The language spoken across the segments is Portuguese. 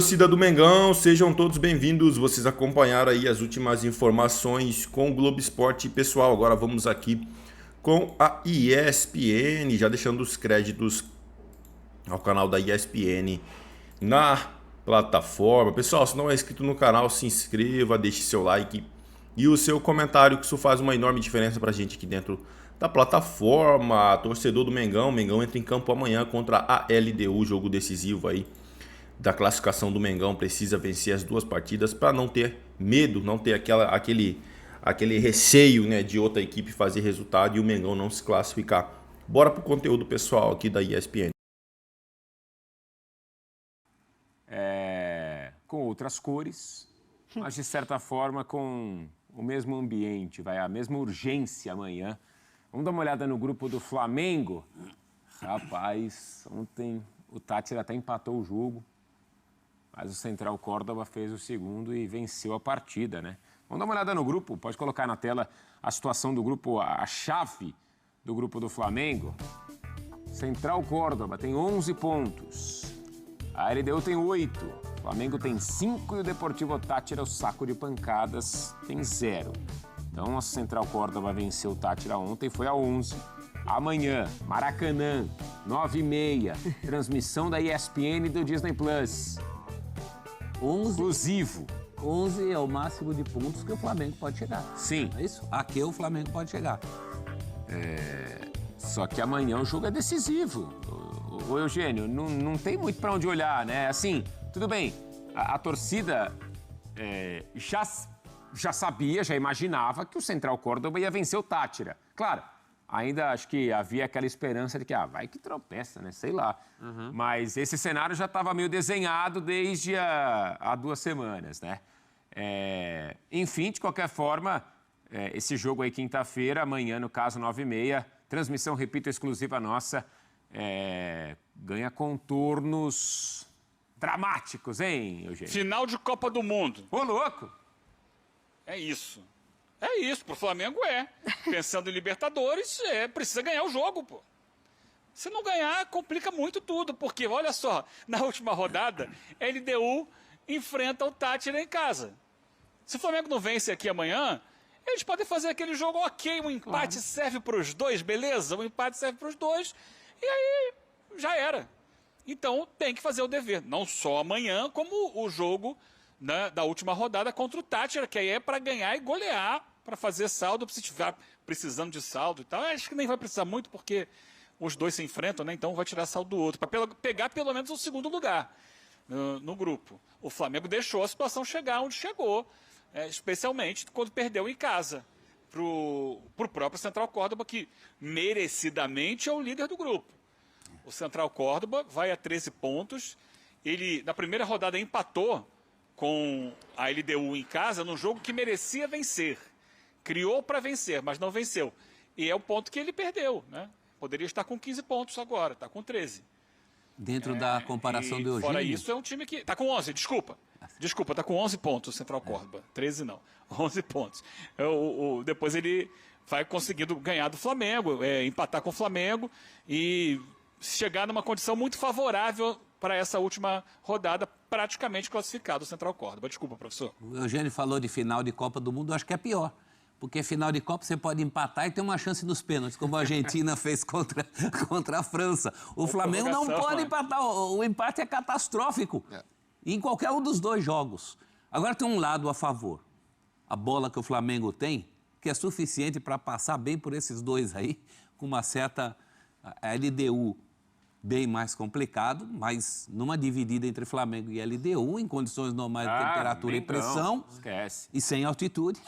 Torcida do Mengão, sejam todos bem-vindos. Vocês acompanharam aí as últimas informações com o Globo Esporte. Pessoal, agora vamos aqui com a ESPN, já deixando os créditos ao canal da ESPN na plataforma. Pessoal, se não é inscrito no canal, se inscreva, deixe seu like e o seu comentário, que isso faz uma enorme diferença pra gente aqui dentro da plataforma. Torcedor do Mengão, Mengão entra em campo amanhã contra a LDU, jogo decisivo aí da classificação do Mengão. Precisa vencer as duas partidas para não ter medo, não ter aquele receio, né, de outra equipe fazer resultado e o Mengão não se classificar. Bora pro conteúdo pessoal aqui da ESPN. Com outras cores, mas de certa forma com o mesmo ambiente, a mesma urgência amanhã. Vamos dar uma olhada no grupo do Flamengo. Rapaz, ontem o Táchira até empatou o jogo, mas o Central Córdoba fez o segundo e venceu a partida, né? Vamos dar uma olhada no grupo, pode colocar na tela a situação do grupo, a chave do grupo do Flamengo. Central Córdoba tem 11 pontos, a LDU tem 8, o Flamengo tem 5 e o Deportivo Táchira, o saco de pancadas, tem 0. Então a Central Córdoba venceu o Táchira ontem, foi a 11. Amanhã, Maracanã, 9h30, transmissão da ESPN e do Disney Plus. 11, exclusivo. 11 é o máximo de pontos que o Flamengo pode chegar. Sim. É isso? Aqui o Flamengo pode chegar. Só que amanhã o jogo é decisivo. Ô Eugênio, não tem muito pra onde olhar, né? Assim, tudo bem, a torcida já sabia, já imaginava que o Central Córdoba ia vencer o Táchira. Claro, ainda acho que havia aquela esperança de que, vai que tropeça, né? Sei lá. Uhum. Mas esse cenário já estava meio desenhado desde há 2 semanas, né? Enfim, de qualquer forma, esse jogo aí quinta-feira, amanhã, no caso, 9h30, transmissão, repito, exclusiva nossa, ganha contornos dramáticos, hein, Eugênio? Final de Copa do Mundo. Ô, louco! É isso. É isso, pro Flamengo Pensando em Libertadores, precisa ganhar o jogo, pô. Se não ganhar, complica muito tudo, porque, olha só, na última rodada, a LDU enfrenta o Táchira em casa. Se o Flamengo não vence aqui amanhã, eles podem fazer aquele jogo ok, um empate serve pros dois, beleza? Um empate serve pros dois, e aí já era. Então tem que fazer o dever, não só amanhã, como o jogo da última rodada contra o Táchira, que aí é para ganhar e golear, para fazer saldo, se estiver precisando de saldo e tal. Acho que nem vai precisar muito, porque os dois se enfrentam, né? Então vai tirar saldo do outro, para pegar pelo menos o segundo lugar no grupo. O Flamengo deixou a situação chegar onde chegou, especialmente quando perdeu em casa pro próprio Central Córdoba, que merecidamente é o líder do grupo. O Central Córdoba vai a 13 pontos. Ele, na primeira rodada, empatou com a LDU em casa, num jogo que merecia vencer. Criou para vencer, mas não venceu. E é o ponto que ele perdeu, né? Poderia estar com 15 pontos agora, está com 13. Dentro da comparação do Eugênio... Fora isso, é um time que... Está com 11, desculpa. Desculpa, está com 11 pontos o Central Córdoba. 13 não, 11 pontos. Depois ele vai conseguindo ganhar do Flamengo, empatar com o Flamengo e chegar numa condição muito favorável para essa última rodada, praticamente classificado o Central Córdoba. Desculpa, professor. O Eugênio falou de final de Copa do Mundo, eu acho que é pior. Porque final de Copa você pode empatar e ter uma chance nos pênaltis, como a Argentina fez contra a França. O Flamengo não pode empatar, o empate é catastrófico em qualquer um dos dois jogos. Agora tem um lado a favor. A bola que o Flamengo tem, que é suficiente para passar bem por esses dois aí, com uma certa LDU bem mais complicado, mas numa dividida entre Flamengo e LDU, em condições normais de temperatura e pressão, e sem altitude,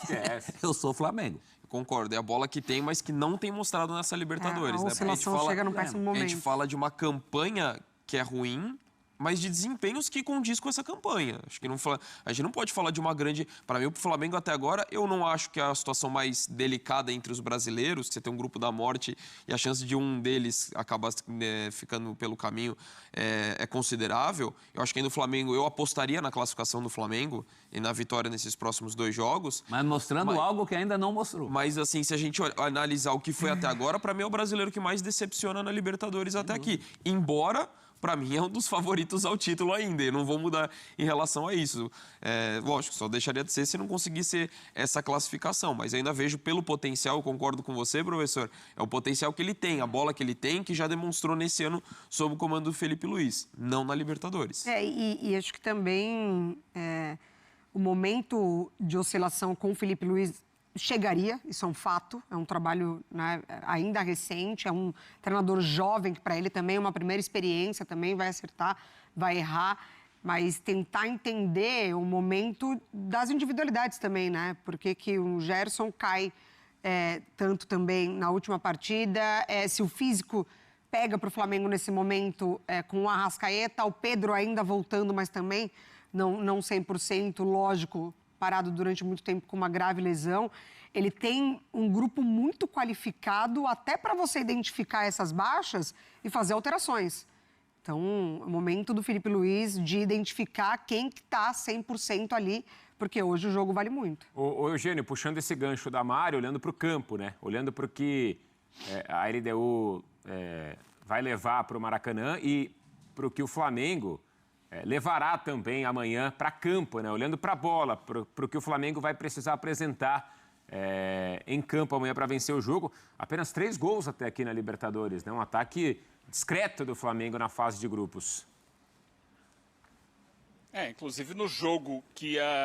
eu sou Flamengo. Eu concordo, é a bola que tem, mas que não tem mostrado nessa Libertadores, a né? Porque a gente fala, chega no péssimo momento. A gente fala de uma campanha que é ruim, mas de desempenhos que condiz com essa campanha. Acho que a gente não pode falar de uma grande... Para mim, o Flamengo até agora, eu não acho que é a situação mais delicada entre os brasileiros. Você tem um grupo da morte e a chance de um deles acabar ficando pelo caminho é considerável. Eu acho que ainda o Flamengo... Eu apostaria na classificação do Flamengo e na vitória nesses próximos 2 jogos. Mas mostrando algo que ainda não mostrou. Mas, assim, se a gente analisar o que foi até agora, para mim é o brasileiro que mais decepciona na Libertadores até aqui. Embora para mim, é um dos favoritos ao título ainda. Eu não vou mudar em relação a isso. Lógico, só deixaria de ser se não conseguisse essa classificação. Mas ainda vejo pelo potencial, eu concordo com você, professor, é o potencial que ele tem, a bola que ele tem, que já demonstrou nesse ano sob o comando do Felipe Luiz, não na Libertadores. E acho que também o momento de oscilação com o Felipe Luiz chegaria, isso é um fato, é um trabalho, né, ainda recente, é um treinador jovem, que para ele também é uma primeira experiência, também vai acertar, vai errar, mas tentar entender o momento das individualidades também, né? Por que o Gerson cai tanto também na última partida, se o físico pega para o Flamengo nesse momento com o Arrascaeta, o Pedro ainda voltando, mas também não 100%, lógico, parado durante muito tempo com uma grave lesão. Ele tem um grupo muito qualificado até para você identificar essas baixas e fazer alterações. Então, é o momento do Felipe Luiz de identificar quem está 100% ali, porque hoje o jogo vale muito. Ô Eugênio, puxando esse gancho da Mari, olhando para o campo, né? Olhando para o que a LDU vai levar para o Maracanã e para o que o Flamengo levará também amanhã para campo, né? Olhando para a bola, para o que o Flamengo vai precisar apresentar em campo amanhã para vencer o jogo. Apenas 3 gols até aqui na Libertadores, né? Um ataque discreto do Flamengo na fase de grupos. Inclusive no jogo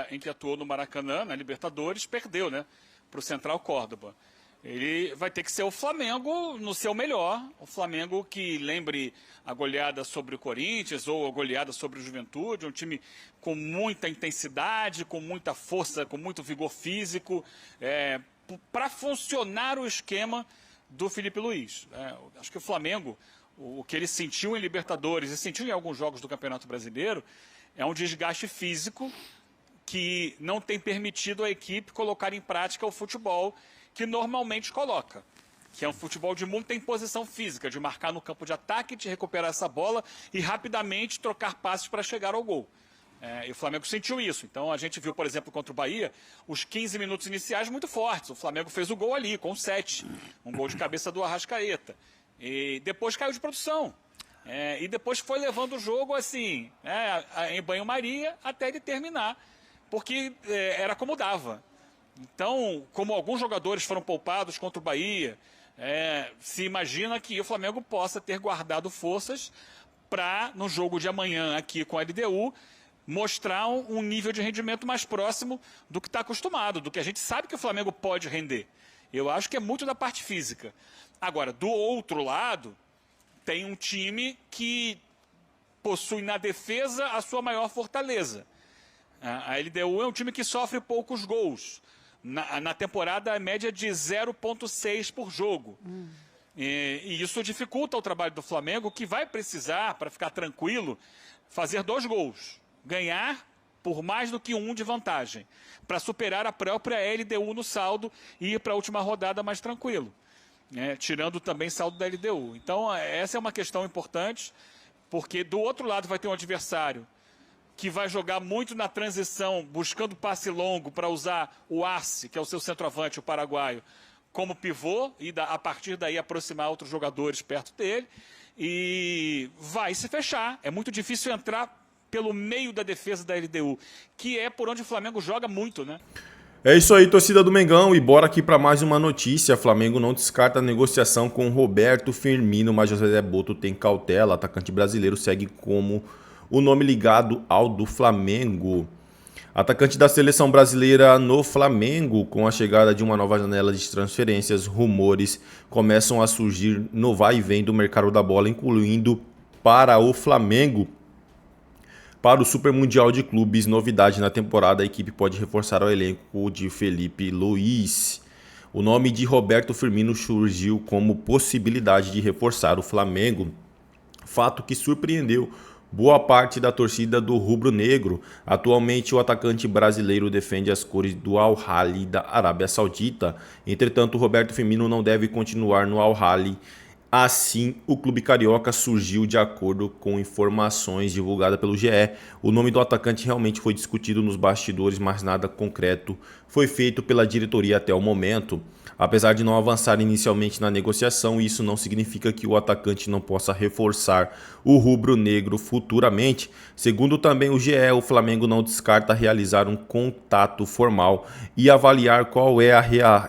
em que atuou no Maracanã, na Libertadores, perdeu, né? Para o Central Córdoba. Ele vai ter que ser o Flamengo no seu melhor. O Flamengo que lembre a goleada sobre o Corinthians ou a goleada sobre o Juventude. Um time com muita intensidade, com muita força, com muito vigor físico, para funcionar o esquema do Felipe Luiz. Acho que o Flamengo, o que ele sentiu em Libertadores e sentiu em alguns jogos do Campeonato Brasileiro, é um desgaste físico que não tem permitido a equipe colocar em prática o futebol que normalmente coloca, que é um futebol de muita imposição física, de marcar no campo de ataque, de recuperar essa bola e rapidamente trocar passes para chegar ao gol. E o Flamengo sentiu isso. Então a gente viu, por exemplo, contra o Bahia, os 15 minutos iniciais muito fortes. O Flamengo fez o gol ali, com 7. Um gol de cabeça do Arrascaeta. E depois caiu de produção. E depois foi levando o jogo assim, em banho-maria, até ele terminar. Porque era como dava. Então, como alguns jogadores foram poupados contra o Bahia, se imagina que o Flamengo possa ter guardado forças para, no jogo de amanhã aqui com a LDU, mostrar um nível de rendimento mais próximo do que está acostumado, do que a gente sabe que o Flamengo pode render. Eu acho que é muito da parte física. Agora, do outro lado, tem um time que possui na defesa a sua maior fortaleza. A LDU é um time que sofre poucos gols. Na temporada, a média de 0,6 por jogo. E isso dificulta o trabalho do Flamengo, que vai precisar, para ficar tranquilo, fazer 2 gols. Ganhar por mais do que 1 de vantagem, para superar a própria LDU no saldo e ir para a última rodada mais tranquilo, tirando também saldo da LDU. Então, essa é uma questão importante, porque do outro lado vai ter um adversário que vai jogar muito na transição, buscando passe longo para usar o Arce, que é o seu centroavante, o paraguaio, como pivô, e a partir daí aproximar outros jogadores perto dele, e vai se fechar. É muito difícil entrar pelo meio da defesa da LDU, que é por onde o Flamengo joga muito, né? É isso aí, torcida do Mengão, e bora aqui para mais uma notícia. Flamengo não descarta a negociação com Roberto Firmino, mas José Boto tem cautela. Atacante brasileiro segue como o nome ligado ao do Flamengo. Atacante da seleção brasileira no Flamengo, com a chegada de uma nova janela de transferências, rumores começam a surgir no vai e vem do mercado da bola, incluindo para o Flamengo. Para o Super Mundial de Clubes, novidade na temporada, a equipe pode reforçar o elenco de Felipe Luiz. O nome de Roberto Firmino surgiu como possibilidade de reforçar o Flamengo, fato que surpreendeu boa parte da torcida do rubro-negro. Atualmente, o atacante brasileiro defende as cores do Al Ahly da Arábia Saudita. Entretanto, Roberto Firmino não deve continuar no Al Ahly Assim, o clube carioca surgiu de acordo com informações divulgadas pelo GE. O nome do atacante realmente foi discutido nos bastidores, mas nada concreto foi feito pela diretoria até o momento. Apesar de não avançar inicialmente na negociação, isso não significa que o atacante não possa reforçar o rubro-negro futuramente. Segundo também o GE, o Flamengo não descarta realizar um contato formal e avaliar qual é a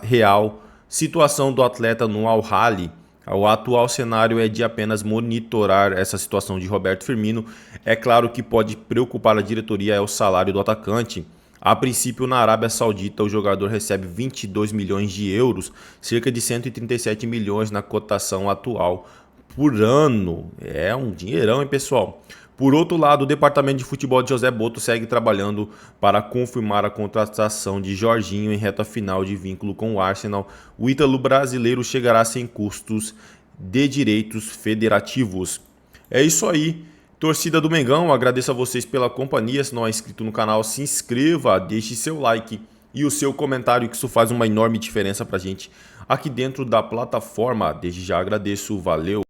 real situação do atleta no Al-Ahly. O atual cenário é de apenas monitorar essa situação de Roberto Firmino. É claro que pode preocupar a diretoria é o salário do atacante. A princípio, na Arábia Saudita, o jogador recebe 22 milhões de euros, cerca de 137 milhões na cotação atual por ano. É um dinheirão, hein, pessoal? Por outro lado, o departamento de futebol de José Botto segue trabalhando para confirmar a contratação de Jorginho em reta final de vínculo com o Arsenal. O ítalo brasileiro chegará sem custos de direitos federativos. É isso aí, torcida do Mengão. Agradeço a vocês pela companhia. Se não é inscrito no canal, se inscreva, deixe seu like e o seu comentário, que isso faz uma enorme diferença para a gente aqui dentro da plataforma. Desde já agradeço, valeu!